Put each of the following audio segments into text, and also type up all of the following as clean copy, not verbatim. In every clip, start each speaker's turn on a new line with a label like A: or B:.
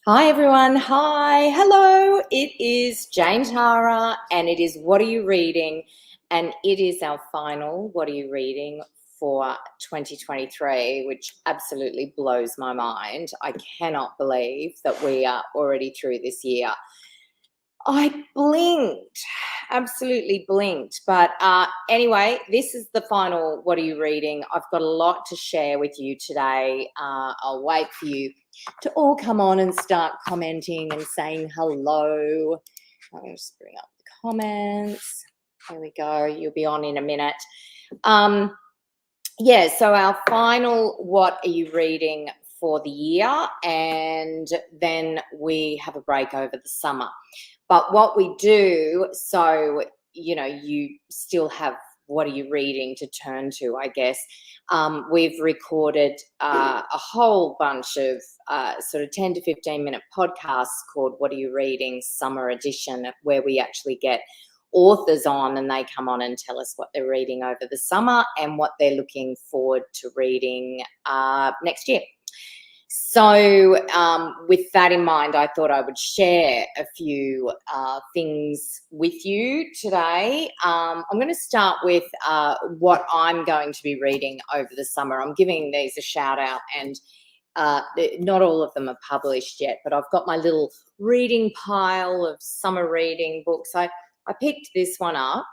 A: Hi everyone. Hi. Hello. It is Jane Tara and it is What Are You Reading? And it is our final What Are You Reading for 2023, which absolutely blows my mind. I cannot believe that we are already through this year. I blinked, absolutely blinked. But anyway, this is the final What Are You Reading? I've got a lot to share with you today. I'll wait for you to all come on and start commenting and saying hello. I'll just bring up the comments. There we go. You'll be on in a minute. So our final What Are You Reading for the year, and then we have a break over the summer. But what we do, so, you still have What Are You Reading to turn to, I guess. We've recorded a whole bunch of sort of 10 to 15 minute podcasts called What Are You Reading Summer Edition, where we actually get authors on and they come on and tell us what they're reading over the summer and what they're looking forward to reading next year. So with that in mind, I thought I would share a few things with you today. I'm going to start with what I'm going to be reading over the summer. I'm giving these a shout out, and not all of them are published yet, but I've got my little reading pile of summer reading books. I picked this one up.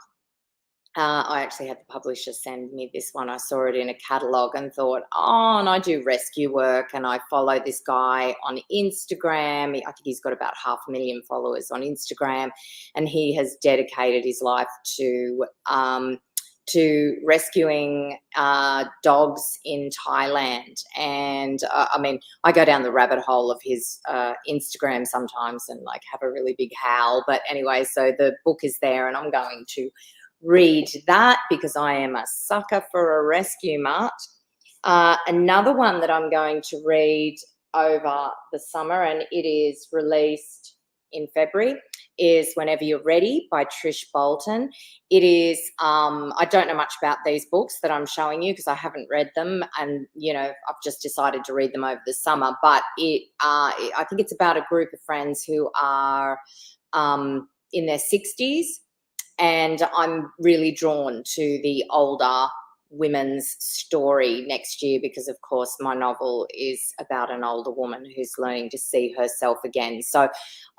A: I actually had the publisher send me this one. I saw it in a catalogue and thought, oh, and I do rescue work and I follow this guy on Instagram. I think he's got about 500,000 followers on Instagram, and he has dedicated his life to rescuing dogs in Thailand. And I go down the rabbit hole of his Instagram sometimes and like have a really big howl. But anyway, so the book is there and I'm going to read that because I am a sucker for a rescue mart. Another one that I'm going to read over the summer, and it is released in February, is Whenever You're Ready by Trish Bolton. It is, I don't know much about these books that I'm showing you because I haven't read them, and, I've just decided to read them over the summer, but I think it's about a group of friends who are in their 60s, and I'm really drawn to the older women's story next year because, of course, my novel is about an older woman who's learning to see herself again. So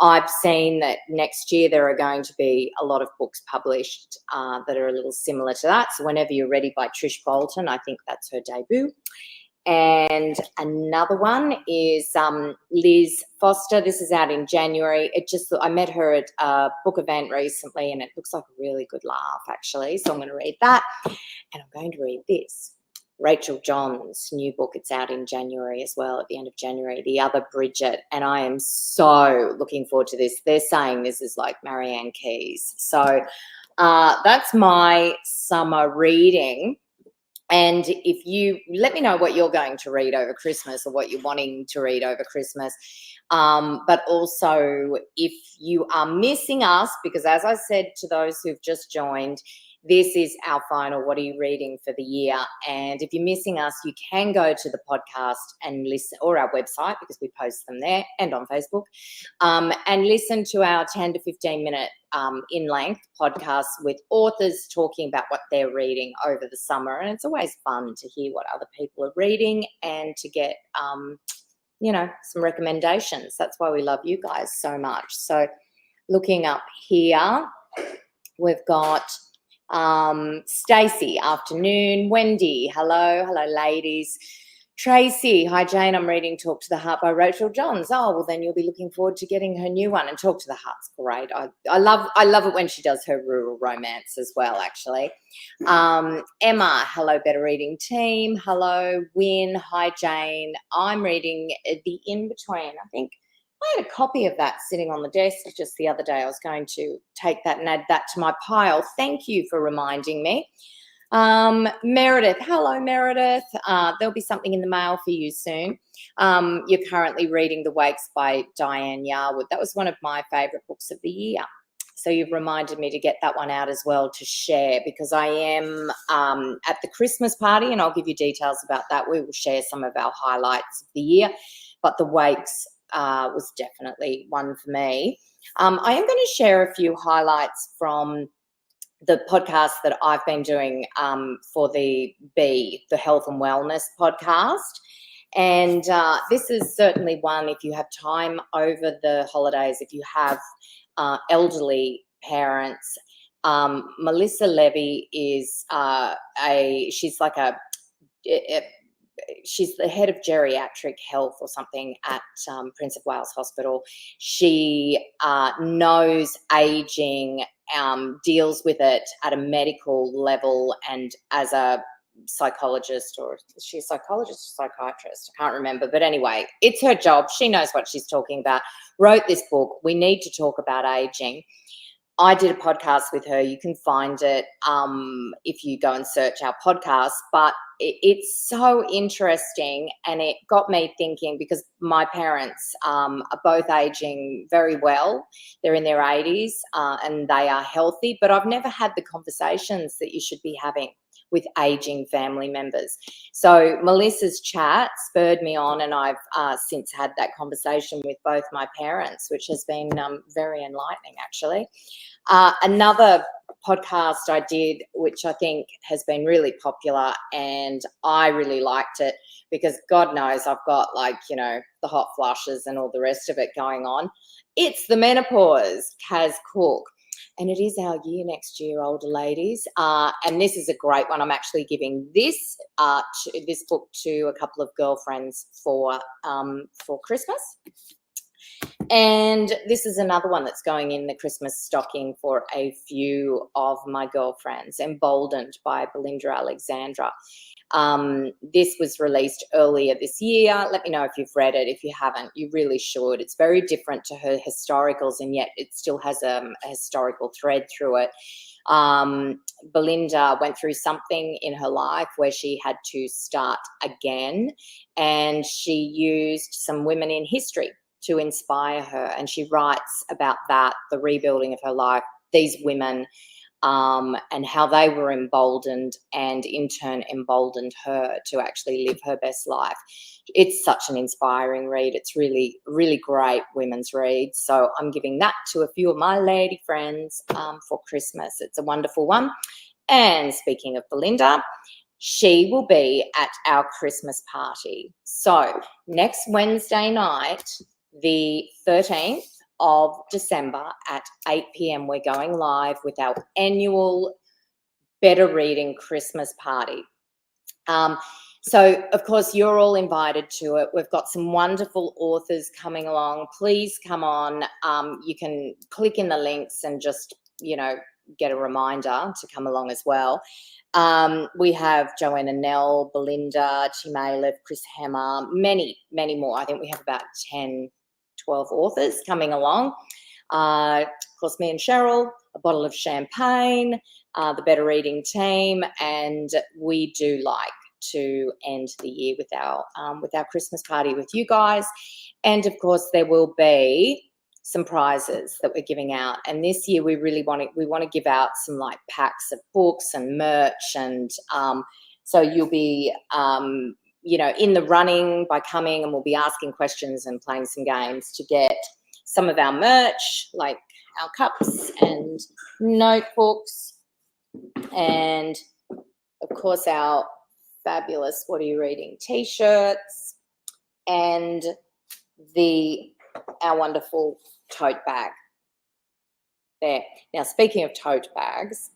A: I've seen that next year there are going to be a lot of books published that are a little similar to that. So Whenever You're Ready by Trish Bolton, I think that's her debut. And another one is Liz Foster. This is out in January. I met her at a book event recently, and it looks like a really good laugh, actually. So I'm going to read that, and I'm going to read this. Rachel Johns' new book. It's out in January as well, at the end of January, The Other Bridget. And I am so looking forward to this. They're saying this is like Marianne Keyes. So that's my summer reading. And if you let me know what you're going to read over Christmas or what you're wanting to read over Christmas. But also, if you are missing us, because as I said to those who've just joined, this is our final What Are You Reading for the year. And if you're missing us, you can go to the podcast and listen, or our website, because we post them there, and on Facebook, and listen to our 10 to 15 minute in-length podcasts with authors talking about what they're reading over the summer. And it's always fun to hear what other people are reading and to get some recommendations. That's why we love you guys so much. So looking up here, we've got Stacey, afternoon. Wendy, hello ladies. Tracy, hi Jane, I'm reading Talk to the Heart by Rachel Johns. Oh, well then you'll be looking forward to getting her new one. And Talk to the Heart's great. I love it when she does her rural romance as well, actually. Emma, hello Better Reading team. Hello Win, hi Jane. I'm reading The In-Between. I think I had a copy of that sitting on the desk just the other day. I was going to take that and add that to my pile. Thank you for reminding me. Meredith, hello Meredith. There'll be something in the mail for you soon. You're currently reading The Wakes by Diane Yarwood. That was one of my favourite books of the year. So you've reminded me to get that one out as well to share, because I am at the Christmas party, and I'll give you details about that. We will share some of our highlights of the year. But The Wakes was definitely one for me. I am going to share a few highlights from the podcast that I've been doing for the Health and Wellness podcast. And this is certainly one, if you have time over the holidays, if you have elderly parents. Melissa Levy is she's like she's the head of geriatric health or something at Prince of Wales Hospital. She knows aging, deals with it at a medical level, and as a psychologist, or is she a psychologist or psychiatrist? I can't remember. But anyway, it's her job. She knows what she's talking about. Wrote this book, We Need to Talk About Aging. I did a podcast with her. You can find it if you go and search our podcast. But it's so interesting, and it got me thinking, because my parents are both aging very well. They're in their 80s and they are healthy, but I've never had the conversations that you should be having with aging family members. So Melissa's chat spurred me on, and I've since had that conversation with both my parents, which has been very enlightening, actually. Another podcast I did, which I think has been really popular, and I really liked it because God knows I've got, like, you know, the hot flushes and all the rest of it going on. It's The Menopause, Kaz Cook. And it is our year next year, older ladies. And this is a great one. I'm actually giving this book to a couple of girlfriends for Christmas. And this is another one that's going in the Christmas stocking for a few of my girlfriends, Emboldened by Belinda Alexandra. This was released earlier this year. Let me know if you've read it. If you haven't, you really should. It's very different to her historicals, and yet it still has a historical thread through it. Belinda went through something in her life where she had to start again, and she used some women in history to inspire her, and she writes about that, the rebuilding of her life, these women, and how they were emboldened, and in turn emboldened her to actually live her best life. It's such an inspiring read. It's really, really great women's read. So I'm giving that to a few of my lady friends for Christmas. It's a wonderful one. And speaking of Belinda, she will be at our Christmas party. So next Wednesday night, the 13th of December at 8 p.m, we're going live with our annual Better Reading Christmas party. So, of course, you're all invited to it. We've got some wonderful authors coming along. Please come on. You can click in the links and just, you know, get a reminder to come along as well. We have Joanna Nell, Belinda, Tim Aleph, Chris Hammer, many, many more. I think we have about 10, 12 authors coming along. Of course, me and Cheryl, a bottle of champagne, the Better Reading team, and we do like to end the year with our Christmas party with you guys. And of course, there will be some prizes that we're giving out. And this year we really want to give out some like packs of books and merch, and so you'll be you know, in the running by coming, and we'll be asking questions and playing some games to get some of our merch, like our cups and notebooks, and of course our fabulous What Are You Reading t-shirts, and our wonderful tote bag there. Now, speaking of tote bags,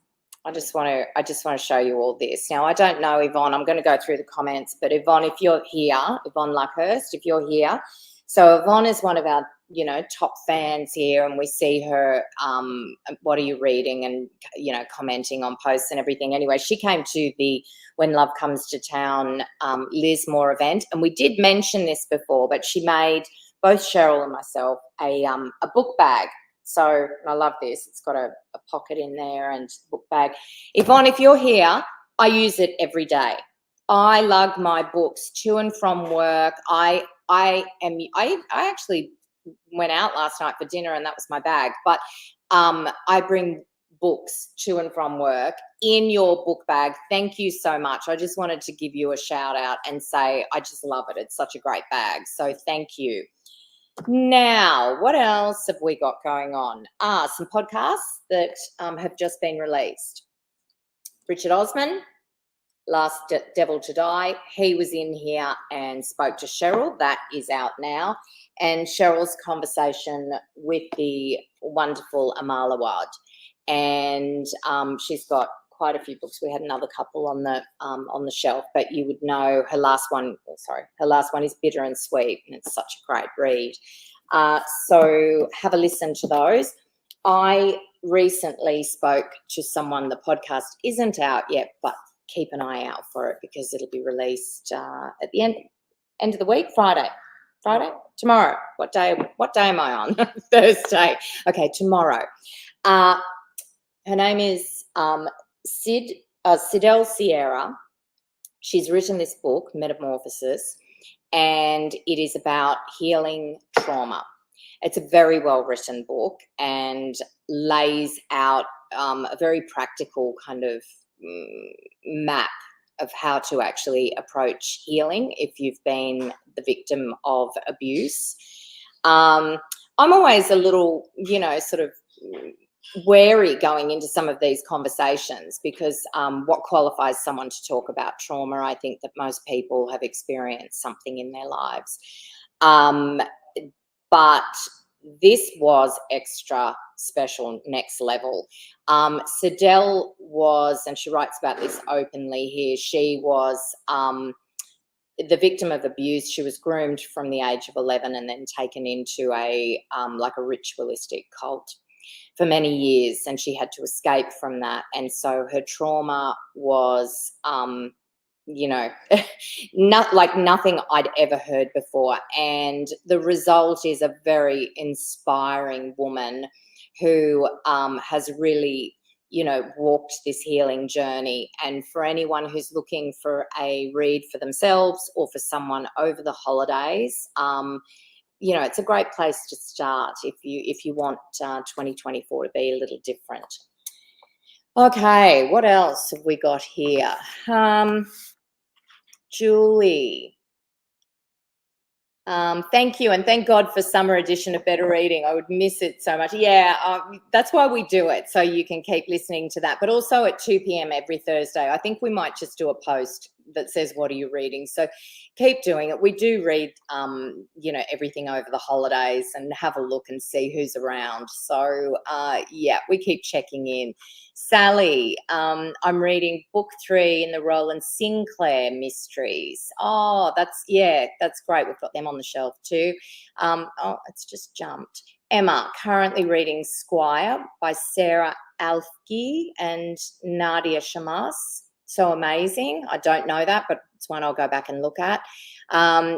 A: I just want to show you all this. Now, I don't know, Yvonne, I'm going to go through the comments, but Yvonne, if you're here, Yvonne Luckhurst, if you're here, so Yvonne is one of our, you know, top fans here, and we see her, What Are You Reading, and, you know, commenting on posts and everything. Anyway, she came to the When Love Comes to Town Lismore event, and we did mention this before, but she made both Cheryl and myself a book bag. So I love this. It's got a pocket in there and book bag. Yvonne, if you're here, I use it every day. I lug my books to and from work. I actually went out last night for dinner, and that was my bag. But I bring books to and from work in your book bag. Thank you so much. I just wanted to give you a shout out and say I just love it. It's such a great bag. So thank you. Now, what else have we got going on? Some podcasts that have just been released. Richard Osman, Last Devil to Die, he was in here and spoke to Cheryl. That is out now. And Cheryl's conversation with the wonderful Amala Wad. And she's got quite a few books. We had another couple on the shelf, but you would know her last one is Bitter and Sweet, and it's such a great read. So have a listen to those. I recently spoke to someone, the podcast isn't out yet, but keep an eye out for it because it'll be released at the end of the week, Friday, tomorrow. What day am I on? Thursday. Okay, tomorrow. Her name is Sidel Sierra. She's written this book, Metamorphosis, and it is about healing trauma. It's a very well-written book and lays out a very practical kind of map of how to actually approach healing if you've been the victim of abuse. I'm always a little, sort of wary going into some of these conversations because what qualifies someone to talk about trauma? I think that most people have experienced something in their lives. But this was extra special, next level. Sidel was, and she writes about this openly here, she was the victim of abuse. She was groomed from the age of 11 and then taken into a ritualistic cult for many years, and she had to escape from that. And so her trauma was not like nothing I'd ever heard before. And the result is a very inspiring woman who has really, walked this healing journey. And for anyone who's looking for a read for themselves or for someone over the holidays, it's a great place to start if you want 2024 to be a little different. Okay, what else have we got here? Julie, thank you, and thank God for summer edition of Better Reading. I would miss it so much. Yeah, that's why we do it, so you can keep listening to that. But also at 2 p.m. every Thursday, I think we might just do a post that says, what are you reading? So keep doing it. We do read, everything over the holidays and have a look and see who's around. So, we keep checking in. Sally, I'm reading book 3 in the Roland Sinclair mysteries. Oh, that's great. We've got them on the shelf too. It's just jumped. Emma, currently reading Squire by Sarah Alfke and Nadia Shamas. So amazing. I don't know that, but it's one I'll go back and look at.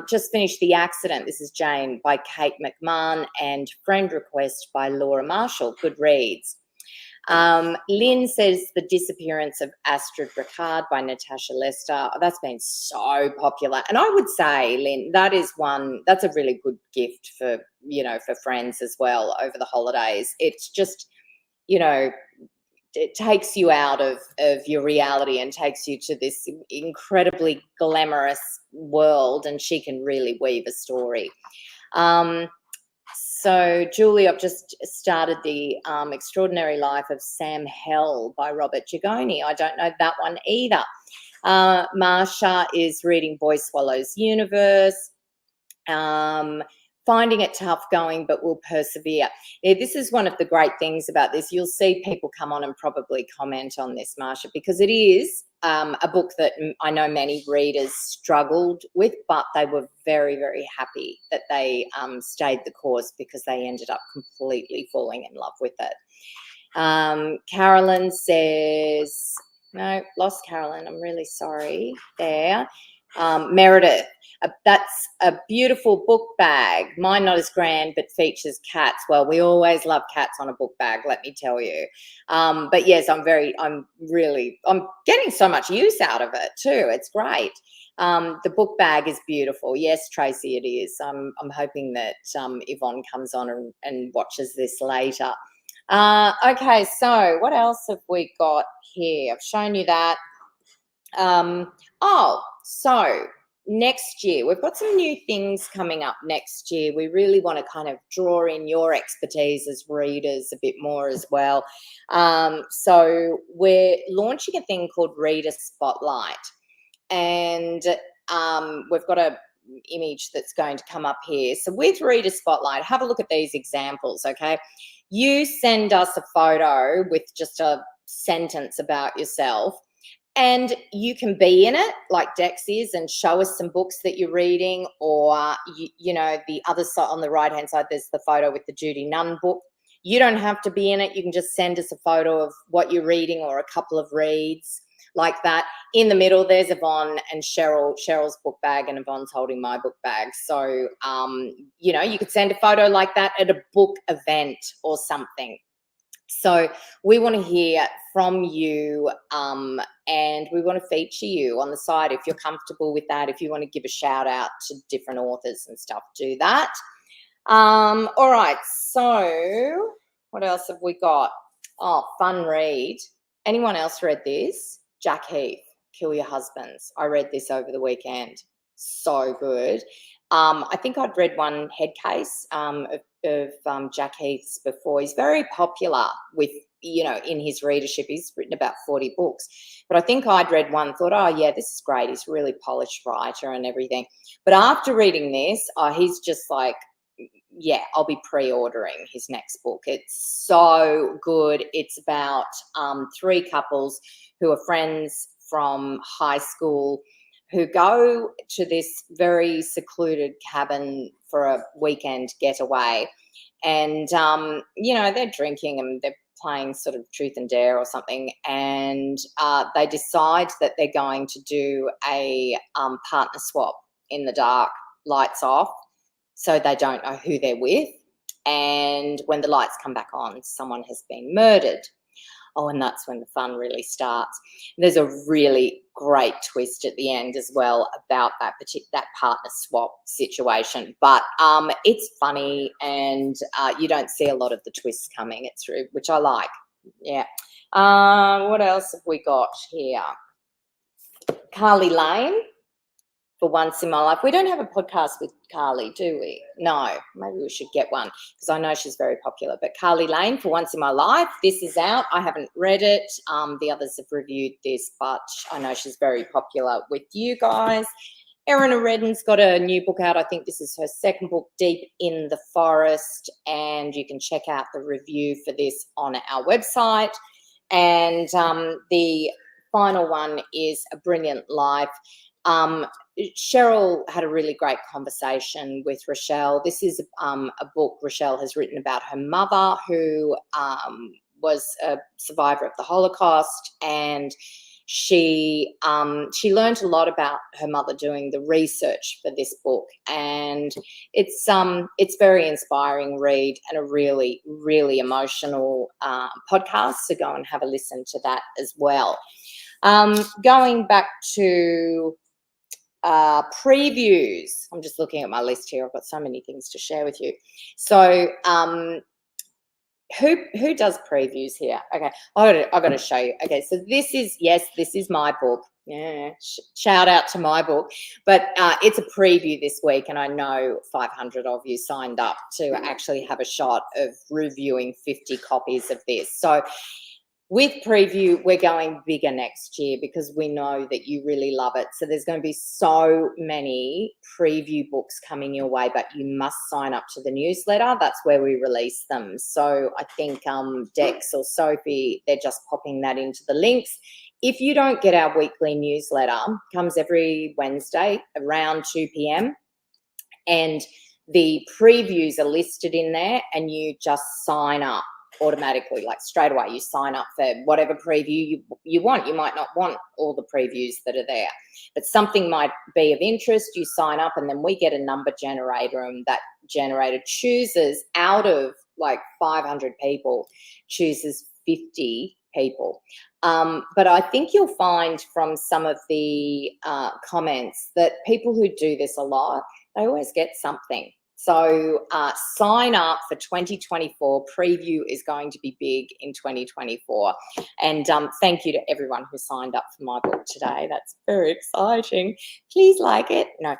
A: Just finished The Accident. This is Jane by Kate McMahon and Friend Request by Laura Marshall. Good reads. Lynn says The Disappearance of Astrid Ricard by Natasha Lester. That's been so popular. And I would say, Lynn, that's a really good gift for friends as well over the holidays. It's just, it takes you out of your reality and takes you to this incredibly glamorous world, and she can really weave a story. So, Julie, I've just started The Extraordinary Life of Sam Hell by Robert Giagoni. I don't know that one either. Marsha is reading Boy Swallows Universe. Finding it tough going, but will persevere. Yeah, this is one of the great things about this. You'll see people come on and probably comment on this, Marsha, because it is a book that I know many readers struggled with, but they were very, very happy that they stayed the course because they ended up completely falling in love with it. Carolyn says, no, lost Carolyn. I'm really sorry there. Meredith, that's a beautiful book bag. Mine not as grand, but features cats. Well, we always love cats on a book bag, let me tell you. But yes, I'm getting so much use out of it too. It's great. The book bag is beautiful. Yes, Tracy, it is. I'm hoping that Yvonne comes on and watches this later. Okay, so what else have we got here? I've shown you that. So next year, we've got some new things coming up next year. We really want to kind of draw in your expertise as readers a bit more as well. So we're launching a thing called Reader Spotlight, and we've got a image that's going to come up here. So with Reader Spotlight, have a look at these examples, okay? You send us a photo with just a sentence about yourself, and you can be in it like Dex is and show us some books that you're reading, or, you know, the other side on the right-hand side, there's the photo with the Judy Nunn book. You don't have to be in it. You can just send us a photo of what you're reading or a couple of reads like that. In the middle, there's Yvonne and Cheryl. Cheryl's book bag and Yvonne's holding my book bag. So, you know, you could send a photo like that at a book event or something. So we want to hear from you, and we want to feature you on the site if you're comfortable with that. If you want to give a shout out to different authors and stuff, do that. All right, so what else have we got? Oh, fun read. Anyone else read this? Jack Heath, Kill Your Husbands. I read this over the weekend. So good. I think I'd read one head case of Jack Heath's before. He's very popular with, you know, in his readership. He's written about 40 books. But I think I'd read one, thought, oh, yeah, this is great. He's a really polished writer and everything. But after reading this, he's just like, yeah, I'll be pre-ordering his next book. It's so good. It's about 3 couples who are friends from high school who go to this very secluded cabin for a weekend getaway. And, you know, they're drinking and they're playing sort of truth and dare or something. And they decide that they're going to do a partner swap in the dark, lights off, so they don't know who they're with. And when the lights come back on, someone has been murdered. Oh, and that's when the fun really starts. There's a really great twist at the end as well about that partner swap situation. But it's funny, and you don't see a lot of the twists coming. It's through, which I like. Yeah. What else have we got here? Carly Lane. For Once in My Life. We don't have a podcast with Carly, do we? No, maybe we should get one because I know she's very popular. But Carly Lane, For Once in My Life, this is out. I haven't read it. The others have reviewed this, but I know she's very popular with you guys. Erin Redden's got a new book out. I think this is her second book, Deep in the Forest, and you can check out the review for this on our website. And the final one is A Brilliant Life. Cheryl had a really great conversation with Rochelle. This is a book Rochelle has written about her mother, who was a survivor of the Holocaust, and she learned a lot about her mother doing the research for this book, and it's very inspiring read and a really, really emotional podcast. So go and have a listen to that as well. Going back to previews. I'm just looking at my list here. I've got so many things to share with you. So who does previews here? Okay, I've got to show you. Okay, so this is my book. Yeah, shout out to my book. But it's a preview this week, and I know 500 of you signed up to actually have a shot of reviewing 50 copies of this. So with preview, we're going bigger next year because we know that you really love it. So there's going to be so many preview books coming your way, but you must sign up to the newsletter. That's where we release them. So I think Dex or Sophie, they're just popping that into the links. If you don't get our weekly newsletter, comes every Wednesday around 2 p.m. and the previews are listed in there, and you just sign up automatically, like straight away. You sign up for whatever preview you want. You might not want all the previews that are there, but something might be of interest. You sign up, and then we get a number generator, and that generator chooses out of like 500 people, chooses 50 people. But I think you'll find from some of the comments that people who do this a lot, they always get something. So sign up for 2024. Preview is going to be big in 2024. And thank you to everyone who signed up for my book today. That's very exciting. Please like it. No.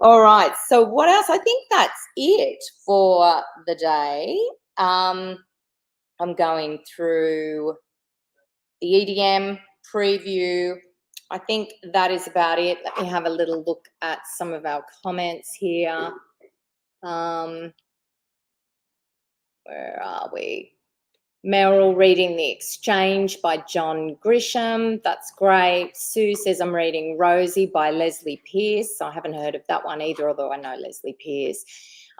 A: All right. So what else? I think that's it for the day. I'm going through the EDM preview. I think that is about it. Let me have a little look at some of our comments here. Where are we? Meryl reading The Exchange by John Grisham. That's great. Sue says, I'm reading Rosie by Leslie Pierce. I haven't heard of that one either, although I know Leslie Pierce.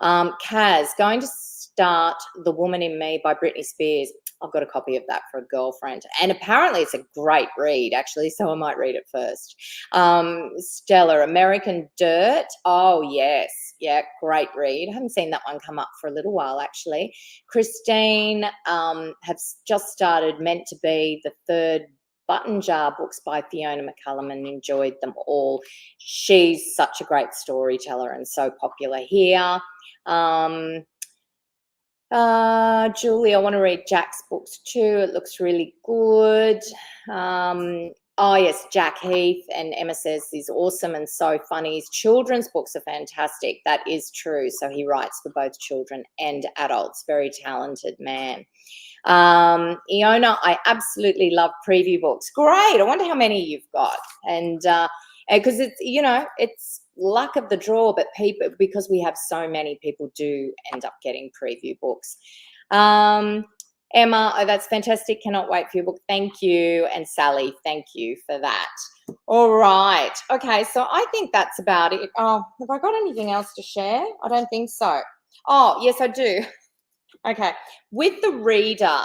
A: Kaz, going to start The Woman in Me by Britney Spears. I've got a copy of that for a girlfriend. And apparently it's a great read, actually, so I might read it first. Stella, American Dirt. Oh, yes. Yeah, great read. I haven't seen that one come up for a little while, actually. Christine has just started Meant to Be, the third Button Jar books by Fiona McCullum, and enjoyed them all. She's such a great storyteller and so popular here. Julie, I want to read Jack's books too. It looks really good. Oh, yes, Jack Heath, and Emma says he's awesome and so funny. His children's books are fantastic. That is true. So he writes for both children and adults. Very talented man. Iona, I absolutely love preview books. Great. I wonder how many you've got. And because it's, you know, it's luck of the draw, but people, because we have so many, people do end up getting preview books. Emma, oh, that's fantastic. Cannot wait for your book. Thank you. And Sally, thank you for that. All right. Okay, so I think that's about it. Oh, have I got anything else to share? I don't think so. Oh, yes, I do. Okay. With the reader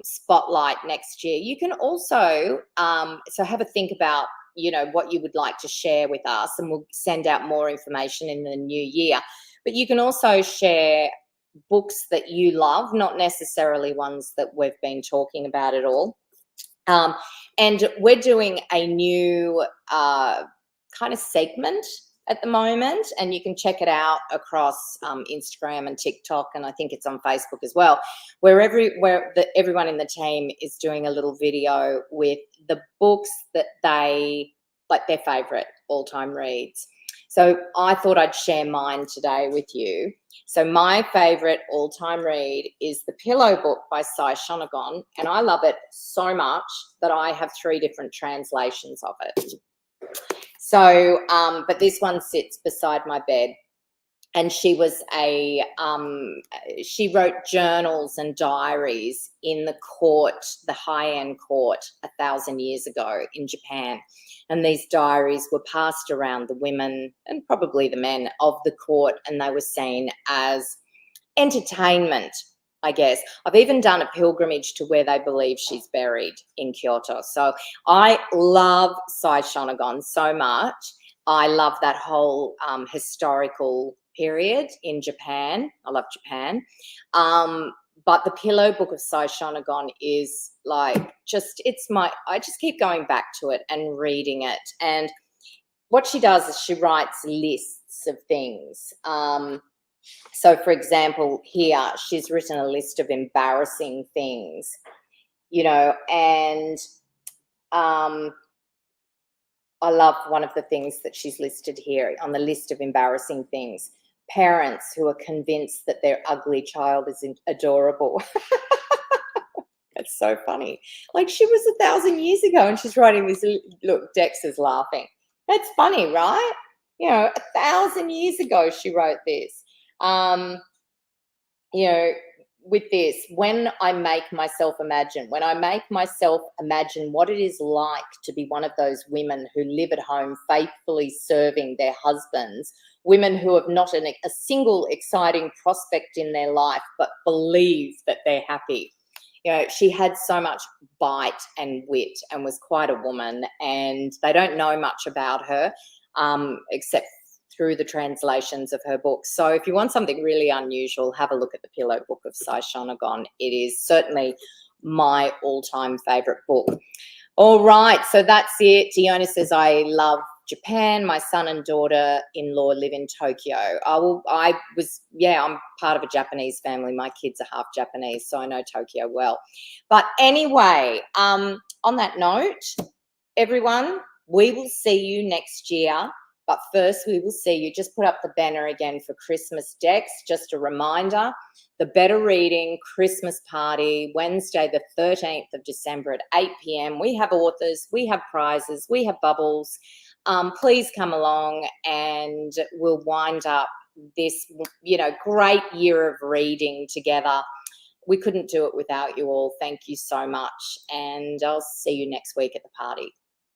A: spotlight next year, you can also so have a think about, you know, what you would like to share with us, and we'll send out more information in the new year. But you can also share books that you love, not necessarily ones that we've been talking about at all. And we're doing a new kind of segment at the moment, and you can check it out across Instagram and TikTok, and I think it's on Facebook as well, where everyone in the team is doing a little video with the books that they, like, their favorite all-time reads. So I thought I'd share mine today with you. So my favorite all-time read is The Pillow Book by Cy Shonagon, and I love it so much that I have 3 different translations of it. So, but this one sits beside my bed, and she was she wrote journals and diaries in the court, the high-end court, 1,000 years ago in Japan. And these diaries were passed around the women and probably the men of the court, and they were seen as entertainment, I guess. I've even done a pilgrimage to where they believe she's buried in Kyoto. So I love Cy Shonagon so much. I love that whole historical period in Japan. I love Japan. But The Pillow Book of Cy Shonagon is like I just keep going back to it and reading it. And what she does is she writes lists of things. So, for example, here she's written a list of embarrassing things, you know, and I love one of the things that she's listed here on the list of embarrassing things. Parents who are convinced that their ugly child is adorable. That's so funny. Like, she was 1,000 years ago and she's writing this. Look, Dex is laughing. That's funny, right? You know, 1,000 years ago she wrote this. You know, with this, when I make myself imagine what it is like to be one of those women who live at home faithfully serving their husbands, women who have not a single exciting prospect in their life but believe that they're happy. You know, she had so much bite and wit and was quite a woman, and they don't know much about her except through the translations of her books. So if you want something really unusual, have a look at The Pillow Book of Cy Shonagon. It is certainly my all-time favourite book. All right, so that's it. Diona says, I love Japan. My son and daughter-in-law live in Tokyo. I'm part of a Japanese family. My kids are half Japanese, so I know Tokyo well. But anyway, on that note, everyone, we will see you next year. But first, we will see you. Just put up the banner again for Christmas decks. Just a reminder, the Better Reading Christmas Party, Wednesday, the 13th of December at 8 p.m. We have authors, we have prizes, we have bubbles. Please come along and we'll wind up this, great year of reading together. We couldn't do it without you all. Thank you so much. And I'll see you next week at the party.